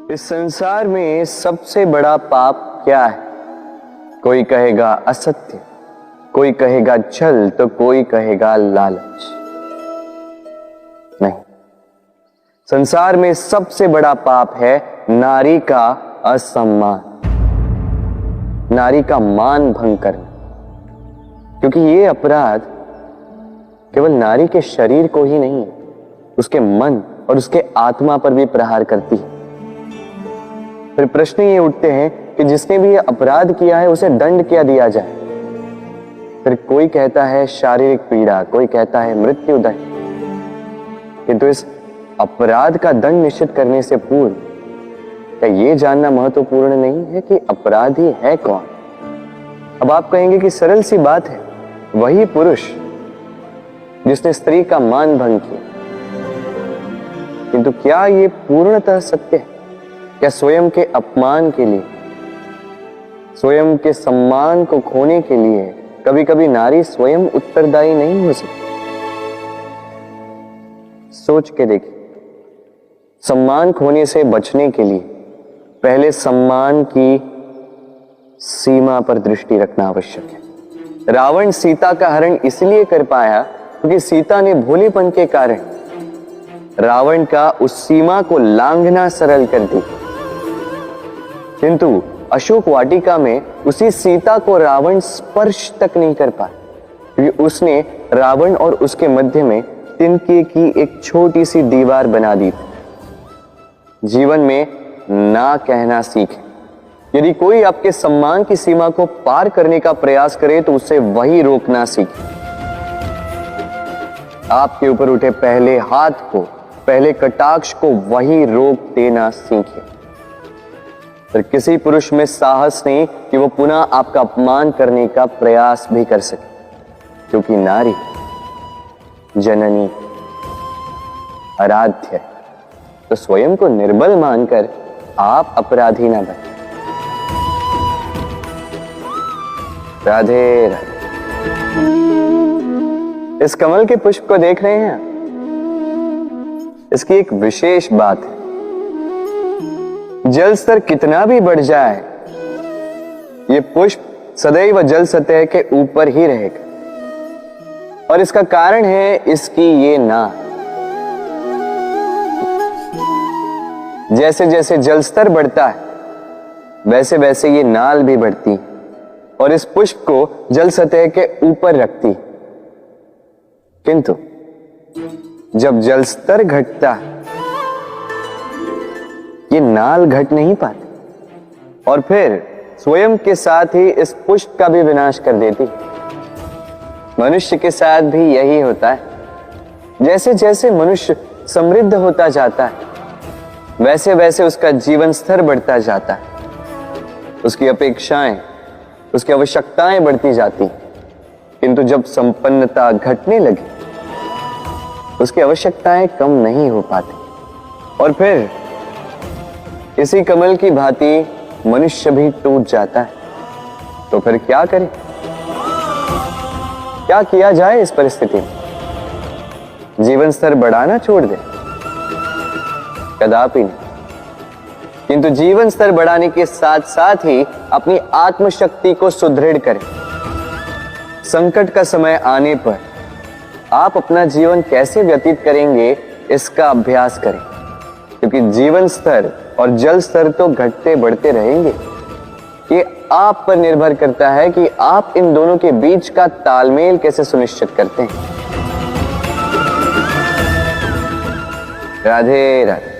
इस संसार में सबसे बड़ा पाप क्या है? कोई कहेगा असत्य, कोई कहेगा छल, तो कोई कहेगा लालच। नहीं, संसार में सबसे बड़ा पाप है नारी का असम्मान, नारी का मान भंग करना। क्योंकि ये अपराध केवल नारी के शरीर को ही नहीं, उसके मन और उसके आत्मा पर भी प्रहार करती है। फिर प्रश्न ये उठते हैं कि जिसने भी ये अपराध किया है उसे दंड क्या दिया जाए? फिर कोई कहता है शारीरिक पीड़ा, कोई कहता है मृत्युदंड। किंतु इस अपराध का दंड निश्चित करने से पूर्व क्या ये जानना महत्वपूर्ण नहीं है कि अपराधी है कौन? अब आप कहेंगे कि सरल सी बात है, वही पुरुष जिसने स्त्री का मान भंग किया। किंतु क्या ये पूर्णतः सत्य है? क्या स्वयं के अपमान के लिए, स्वयं के सम्मान को खोने के लिए कभी कभी नारी स्वयं उत्तरदायी नहीं हो सकती? सोच के देखिए, सम्मान खोने से बचने के लिए पहले सम्मान की सीमा पर दृष्टि रखना आवश्यक है। रावण सीता का हरण इसलिए कर पाया क्योंकि सीता ने भोलेपन के कारण रावण का उस सीमा को लांघना सरल कर दी। किंतु अशोक वाटिका में उसी सीता को रावण स्पर्श तक नहीं कर पाया क्योंकि उसने रावण और उसके मध्य में तिनके की एक छोटी सी दीवार बना दी थी। जीवन में ना कहना सीखें। यदि कोई आपके सम्मान की सीमा को पार करने का प्रयास करे तो उसे वही रोकना सीखें। आपके ऊपर उठे पहले हाथ को, पहले कटाक्ष को वही रोक देना सीखें। फिर किसी पुरुष में साहस नहीं कि वो पुनः आपका अपमान करने का प्रयास भी कर सके, क्योंकि नारी जननी आराध्य है। तो स्वयं को निर्बल मानकर आप अपराधी ना बने। राधे राधे। इस कमल के पुष्प को देख रहे हैं? इसकी एक विशेष बात है, जल स्तर कितना भी बढ़ जाए ये पुष्प सदैव जल सतह के ऊपर ही रहेगा। और इसका कारण है इसकी ये नाक। जैसे जैसे जल स्तर बढ़ता है वैसे वैसे ये नाल भी बढ़ती और इस पुष्प को जल सतह के ऊपर रखती। किंतु जब जल स्तर घटता है ये नाल घट नहीं पाती और फिर स्वयं के साथ ही इस पुष्प का भी विनाश कर देती। मनुष्य के साथ भी यही होता है। जैसे जैसे मनुष्य समृद्ध होता जाता है वैसे वैसे उसका जीवन स्तर बढ़ता जाता है, उसकी अपेक्षाएं, उसकी आवश्यकताएं बढ़ती जाती। किंतु जब संपन्नता घटने लगे उसकी आवश्यकताएं कम नहीं हो पाती और फिर इसी कमल की भांति मनुष्य भी टूट जाता है। तो फिर क्या करें? क्या किया जाए इस परिस्थिति में? जीवन स्तर बढ़ाना छोड़ दे? कदापि नहीं। किंतु जीवन स्तर बढ़ाने के साथ साथ ही अपनी आत्मशक्ति को सुदृढ़ करें। संकट का समय आने पर आप अपना जीवन कैसे व्यतीत करेंगे इसका अभ्यास करें, क्योंकि जीवन स्तर और जल स्तर तो घटते बढ़ते रहेंगे। ये आप पर निर्भर करता है कि आप इन दोनों के बीच का तालमेल कैसे सुनिश्चित करते हैं। राधे राधे।